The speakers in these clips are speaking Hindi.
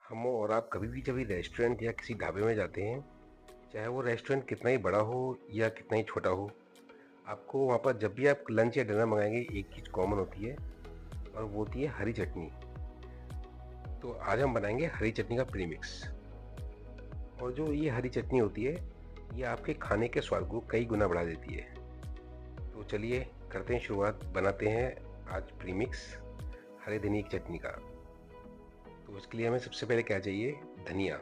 हम और आप कभी भी जब भी रेस्टोरेंट या किसी ढाबे में जाते हैं, चाहे वो रेस्टोरेंट कितना ही बड़ा हो या कितना ही छोटा हो, आपको वहाँ पर जब भी आप लंच या डिनर मंगाएंगे एक चीज़ कॉमन होती है और वो होती है हरी चटनी। तो आज हम बनाएंगे हरी चटनी का प्रीमिक्स। और जो ये हरी चटनी होती है, ये आपके खाने के स्वाद को कई गुना बढ़ा देती है। तो चलिए करते हैं शुरुआत, बनाते हैं आज प्रीमिक्स हरे धनिया की चटनी का। तो इसके लिए हमें सबसे पहले क्या चाहिए, धनिया।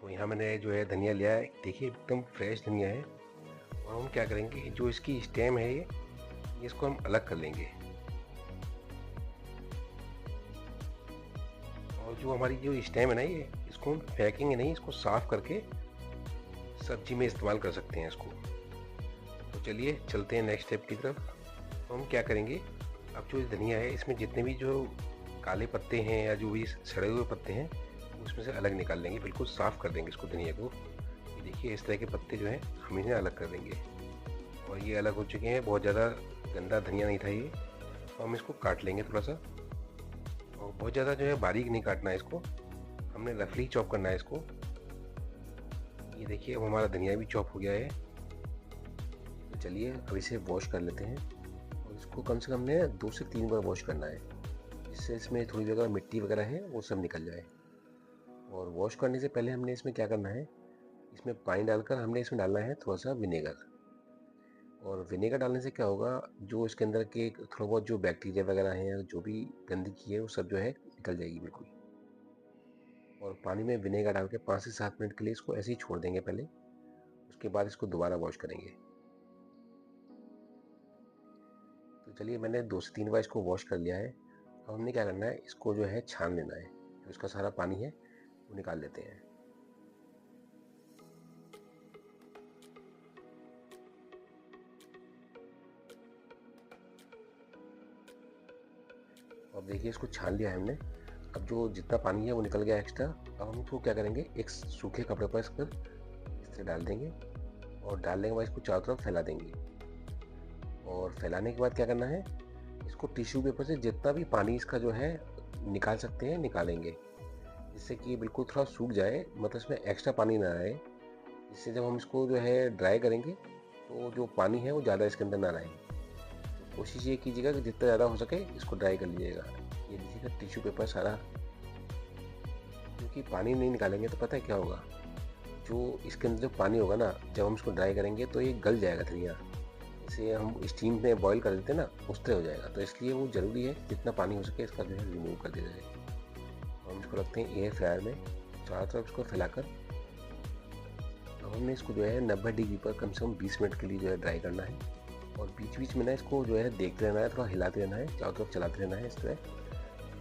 तो यहाँ मैंने जो है धनिया लिया है, देखिए एकदम फ्रेश धनिया है। और हम क्या करेंगे, जो इसकी स्टेम है ये इसको हम अलग कर लेंगे। और जो हमारी जो स्टेम है ना, ये इसको हम फेंकेंगे नहीं, इसको साफ करके सब्जी में इस्तेमाल कर सकते हैं इसको। तो चलिए चलते हैं नेक्स्ट स्टेप की तरफ। तो हम क्या करेंगे, अब जो धनिया है इसमें जितने भी जो काले पत्ते हैं या जो भी सड़े हुए पत्ते हैं उसमें से अलग निकाल लेंगे, बिल्कुल साफ़ कर देंगे इसको धनिया को। ये देखिए इस तरह के पत्ते जो हैं हम इन्हें अलग कर देंगे। और ये अलग हो चुके हैं, बहुत ज़्यादा गंदा धनिया नहीं था ये। तो हम इसको काट लेंगे थोड़ा सा, और बहुत ज़्यादा जो है बारीक नहीं काटना है इसको, हमने रफली चॉप करना है इसको। ये देखिए अब हमारा धनिया भी चॉप हो गया है। तो चलिए अब इसे वॉश कर लेते हैं, और इसको कम से कम हमने 2 से 3 बार वॉश करना है, जिससे इसमें थोड़ी जगह मिट्टी वगैरह है वो सब निकल जाए। और वॉश करने से पहले हमने इसमें क्या करना है, इसमें पानी डालकर हमने इसमें डालना है थोड़ा सा विनेगर। और विनेगर डालने से क्या होगा, जो इसके अंदर के थोड़ा बहुत जो बैक्टीरिया वगैरह हैं या जो भी गंदगी है वो सब जो है निकल जाएगी बिल्कुल। और पानी में विनेगर डाल के 5 से 7 मिनट के लिए इसको ऐसे ही छोड़ देंगे पहले, उसके बाद इसको दोबारा वॉश करेंगे। तो चलिए मैंने 2 से 3 बार इसको वॉश कर लिया है। अब हमने क्या करना है, इसको जो है छान लेना है, जो इसका सारा पानी है वो निकाल लेते हैं। अब देखिए इसको छान लिया है हमने। अब जो जितना पानी है वो निकल गया एक्स्ट्रा। अब हम इसको क्या करेंगे, एक सूखे कपड़े पर इस पर इस तरह डाल देंगे, और डालने के बाद इसको चारों तरफ फैला देंगे। और फैलाने के बाद क्या करना है, इसको टिश्यू पेपर से जितना भी पानी इसका जो है निकाल सकते हैं निकालेंगे, जिससे कि ये बिल्कुल थोड़ा सूख जाए, मतलब इसमें एक्स्ट्रा पानी ना आए। इससे जब हम इसको जो है ड्राई करेंगे तो जो पानी है वो ज़्यादा इसके अंदर ना रहे। तो कोशिश ये कीजिएगा कि जितना ज़्यादा हो सके इसको ड्राई कर लीजिएगा। ये लीजिएगा टिश्यू पेपर सारा, क्योंकि पानी नहीं निकालेंगे तो पता है क्या होगा, जो इसके अंदर जो पानी होगा ना, जब हम इसको ड्राई करेंगे तो ये गल जाएगा धनिया। इसे हम स्टीम में बॉईल कर देते हैं ना, उस तरह हो जाएगा। तो इसलिए वो ज़रूरी है जितना पानी हो सके इसका जो है रिमूव कर दिया जाए। हम इसको रखते हैं एयर फ्रायर में, चारों तरफ इसको फैलाकर। अब हमने इसको जो है 90 डिग्री पर कम से कम 20 मिनट के लिए जो है ड्राई करना है। और बीच बीच में ना इसको जो है देखते रहना है, थोड़ा हिलाते रहना है, चारों तरफ चलाते रहना है इस तरह।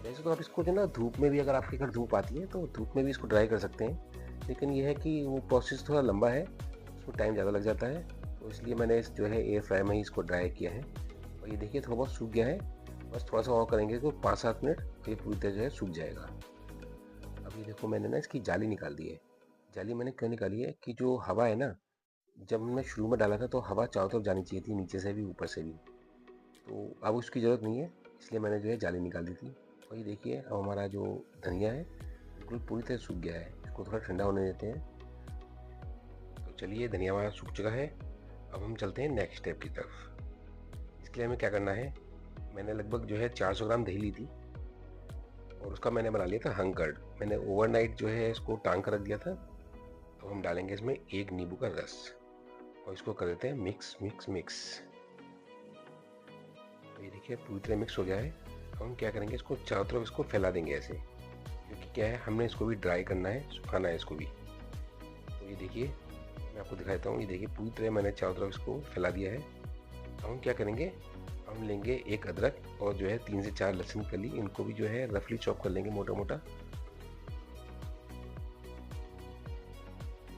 वैसे तो आप इसको जो ना धूप में भी, अगर आपके घर धूप आती है तो धूप में भी इसको ड्राई कर सकते हैं, लेकिन ये है कि वो प्रोसेस थोड़ा लंबा है, उसमें टाइम ज़्यादा लग जाता है। तो इसलिए मैंने इस जो है एयर फ्राई में ही इसको ड्राई किया है। और ये देखिए थोड़ा बहुत सूख गया है, बस थोड़ा सा और करेंगे तो 5-7 मिनट तो ये पूरी तरह जो है सूख जाएगा। अब ये देखो मैंने ना इसकी जाली निकाल दी है। जाली मैंने क्यों निकाली है कि जो हवा है ना, जब हमने शुरू में डाला था तो हवा चारों तरफ जानी चाहिए थी, नीचे से भी ऊपर से भी। तो अब उसकी ज़रूरत नहीं है, इसलिए मैंने जो है जाली निकाल दी थी। और ये देखिए अब हमारा जो धनिया है बिल्कुल पूरी तरह सूख गया है, इसको थोड़ा ठंडा होने देते हैं। तो चलिए धनिया हमारा सूख चुका है। अब हम चलते हैं नेक्स्ट स्टेप की तरफ। इसके लिए हमें क्या करना है, मैंने लगभग जो है 400 ग्राम दही ली थी, और उसका मैंने बना लिया था हंकर्ड। मैंने ओवरनाइट जो है इसको टांग कर रख दिया था। अब हम डालेंगे इसमें एक नींबू का रस, और इसको कर देते हैं मिक्स मिक्स मिक्स। तो ये देखिए पूरी तरह मिक्स हो गया है। अब हम क्या करेंगे, इसको चारों तरफ इसको फैला देंगे ऐसे, क्योंकि क्या है हमने इसको भी ड्राई करना है, सुखाना है इसको भी। तो ये देखिए मैं आपको दिखाता हूँ, ये देखिए पूरी तरह मैंने चारों तरफ इसको फैला दिया है। अब हम क्या करेंगे, हम लेंगे एक अदरक और जो है 3 से 4 लहसुन कली, इनको भी जो है रफली चॉप कर लेंगे मोटा मोटा।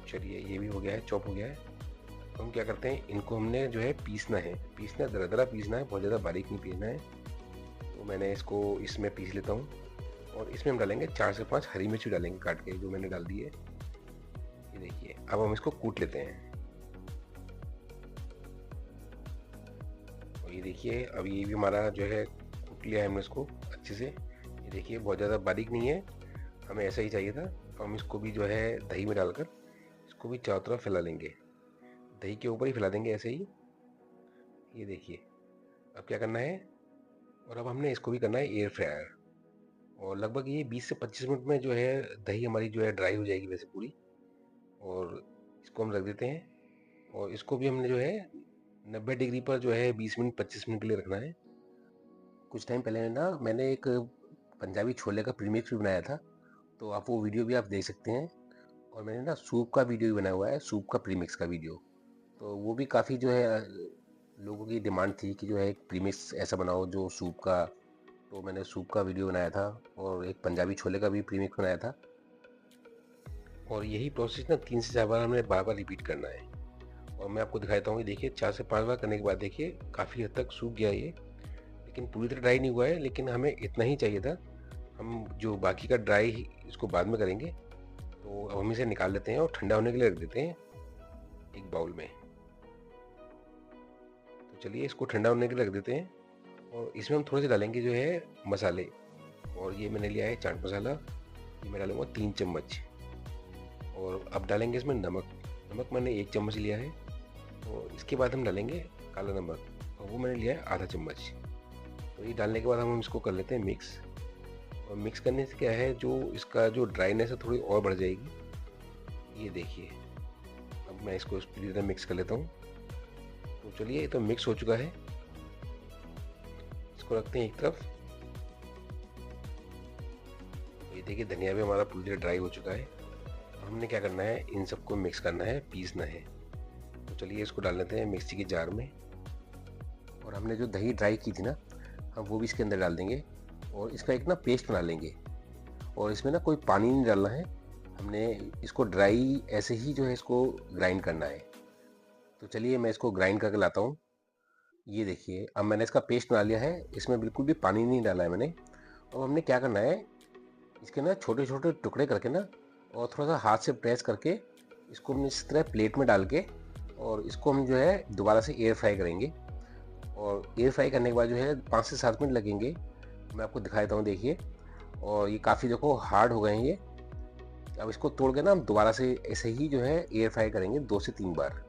चलिए ये भी हो गया है, चॉप हो गया है। तो हम क्या करते हैं, इनको हमने जो है पीसना है, पीसना दरदरा पीसना है, बहुत ज़्यादा बारीक नहीं पीसना है। तो मैंने इसको इसमें पीस लेता हूँ, और इसमें हम डालेंगे 4 से 5 हरी मिर्च डालेंगे काट के, जो मैंने डाल दी है। ये देखिए अब हम इसको कूट लेते हैं। और ये देखिए अब ये भी हमारा जो है कूट लिया है हमने इसको अच्छे से। ये देखिए बहुत ज़्यादा बारीक नहीं है, हमें ऐसा ही चाहिए था। तो हम इसको भी जो है दही में डालकर इसको भी चारों तरफ फैला लेंगे, दही के ऊपर ही फैला देंगे ऐसे ही। ये देखिए, अब क्या करना है, और अब हमने इसको भी करना है एयर फ्रायर। और लगभग ये 20 से 25 मिनट में जो है दही हमारी जो है ड्राई हो जाएगी वैसे पूरी। और इसको हम रख देते हैं, और इसको भी हमने जो है 90 डिग्री पर जो है 20 मिनट 25 मिनट के लिए रखना है। कुछ टाइम पहले ना मैंने एक पंजाबी छोले का प्रीमिक्स भी बनाया था, तो आप वो वीडियो भी आप देख सकते हैं। और मैंने ना सूप का वीडियो भी बनाया हुआ है, सूप का प्रीमिक्स का वीडियो। तो वो भी काफ़ी जो है लोगों की डिमांड थी कि जो है एक प्रीमिक्स ऐसा बनाओ जो सूप का। तो मैंने सूप का वीडियो बनाया था, और एक पंजाबी छोले का भी प्रीमिक्स बनाया था। और यही प्रोसेस ना 3 से 4 बार हमने बार बार रिपीट करना है। और मैं आपको दिखाता हूँ, देखिए 4 से 5 बार करने के बाद देखिए काफ़ी हद तक सूख गया ये, लेकिन पूरी तरह ड्राई नहीं हुआ है, लेकिन हमें इतना ही चाहिए था। हम जो बाकी का ड्राई इसको बाद में करेंगे। तो अब हम इसे निकाल लेते हैं और ठंडा होने के लिए रख देते हैं एक बाउल में। तो चलिए इसको ठंडा होने के लिए रख देते हैं, और इसमें हम थोड़े से डालेंगे जो है मसाले। और ये मैंने लिया है चाट मसाला, ये मैं डालूँगा 3 चम्मच। और अब डालेंगे इसमें नमक, नमक मैंने 1 चम्मच लिया है। और इसके बाद हम डालेंगे काला नमक, और वो मैंने लिया है आधा चम्मच। तो ये डालने के बाद हम इसको कर लेते हैं मिक्स। और मिक्स करने से क्या है, जो इसका जो ड्राइनेस है थोड़ी और बढ़ जाएगी। ये देखिए, अब मैं इसको पूरी तरह मिक्स कर लेता हूँ। तो चलिए, ये तो मिक्स हो चुका है, इसको रखते हैं एक तरफ। ये देखिए धनिया भी हमारा पूरी तरह ड्राई हो चुका है। अब हमने क्या करना है, इन सबको मिक्स करना है, पीसना है। तो चलिए इसको डाल लेते हैं मिक्सी के जार में। और हमने जो दही ड्राई की थी ना, हम वो भी इसके अंदर डाल देंगे, और इसका एक ना पेस्ट बना लेंगे। और इसमें ना कोई पानी नहीं डालना है, हमने इसको ड्राई ऐसे ही जो है इसको ग्राइंड करना है। तो चलिए मैं इसको ग्राइंड करके लाता हूँ। ये देखिए, अब मैंने इसका पेस्ट बना लिया है, इसमें बिल्कुल भी पानी नहीं डाला है मैंने। अब हमने क्या करना है, इसके ना छोटे छोटे टुकड़े करके ना, और थोड़ा सा हाथ से प्रेस करके इसको हम इस तरह प्लेट में डाल के, और इसको हम जो है दोबारा से एयर फ्राई करेंगे। और एयर फ्राई करने के बाद जो है 5 से 7 मिनट लगेंगे। मैं आपको दिखा देता हूँ, देखिए। और ये काफ़ी देखो हार्ड हो गए हैं ये। अब इसको तोड़ के ना हम दोबारा से ऐसे ही जो है एयर फ्राई करेंगे 2 से 3 बार।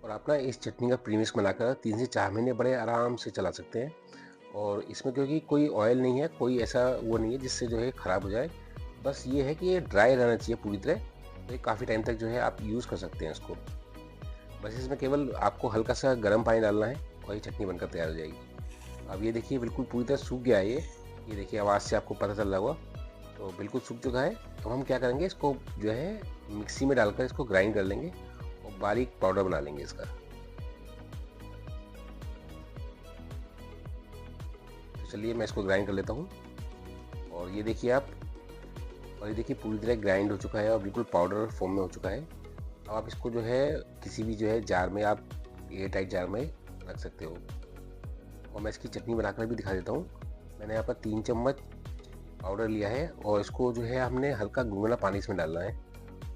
और आप ना इस चटनी का प्रीमिक्स बनाकर 3 से 4 महीने बड़े आराम से चला सकते हैं। और इसमें क्योंकि कोई ऑयल नहीं है, कोई ऐसा वो नहीं है जिससे जो है ख़राब हो जाए। बस ये है कि ये ड्राई रहना चाहिए पूरी तरह, तो ये काफ़ी टाइम तक जो है आप यूज़ कर सकते हैं इसको। बस इसमें केवल आपको हल्का सा गर्म पानी डालना है, और ये चटनी बनकर तैयार हो जाएगी। अब ये देखिए बिल्कुल पूरी तरह सूख गया है ये देखिए आवाज़ से आपको पता चल रहा होगा। तो बिल्कुल सूख चुका है। अब हम क्या करेंगे, इसको जो है मिक्सी में डालकर इसको ग्राइंड कर लेंगे, और बारीक पाउडर बना लेंगे इसका। तो चलिए मैं इसको ग्राइंड कर लेता हूँ। और ये देखिए आप, और ये देखिए पूरी तरह ग्राइंड हो चुका है, और बिल्कुल पाउडर फॉर्म में हो चुका है। अब आप इसको जो है किसी भी जो है जार में, आप एयर टाइट जार में रख सकते हो। और मैं इसकी चटनी बनाकर भी दिखा देता हूँ। मैंने यहाँ पर 3 चम्मच पाउडर लिया है, और इसको जो है हमने हल्का गुनगुना पानी इसमें डालना है।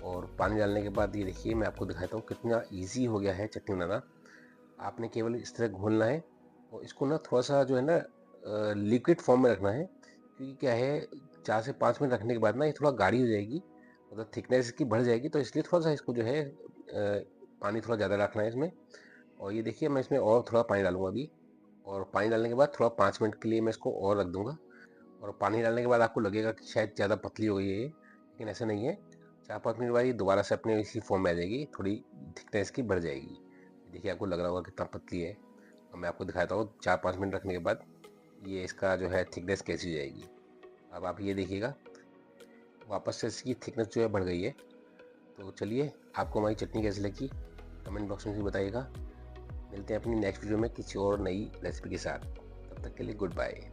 और पानी डालने के बाद ये देखिए मैं आपको दिखाता हूँ कितना ईजी हो गया है चटनी बनाना। आपने केवल इस तरह घोलना है, और इसको ना थोड़ा सा जो है ना लिक्विड फॉर्म में रखना है। क्योंकि क्या है, 4 से 5 मिनट रखने के बाद ना ये थोड़ा गाढ़ी हो जाएगी, मतलब थिकनेस इसकी बढ़ जाएगी। तो इसलिए थोड़ा सा इसको जो है पानी थोड़ा ज़्यादा रखना है इसमें। और ये देखिए मैं इसमें और थोड़ा पानी डालूंगा अभी। और पानी डालने के बाद थोड़ा 5 मिनट के लिए मैं इसको और रख दूंगा। और पानी डालने के बाद आपको लगेगा कि शायद ज़्यादा पतली हो गई है ये, लेकिन ऐसा नहीं है। 4-5 मिनट बाद ये दोबारा से अपने इसी फॉर्म में आ जाएगी, थोड़ी थिकनेस की बढ़ जाएगी। देखिए आपको लग रहा होगा कितना पतली है। और मैं आपको दिखाता हूँ 4-5 मिनट रखने के बाद ये इसका जो है थिकनेस कैसी हो जाएगी। अब आप ये देखिएगा, वापस से इसकी थिकनेस जो है बढ़ गई है। तो चलिए, आपको हमारी चटनी कैसी लगी कमेंट बॉक्स में भी बताइएगा। मिलते हैं अपनी नेक्स्ट वीडियो में किसी और नई रेसिपी के साथ। तब तक के लिए गुड बाय।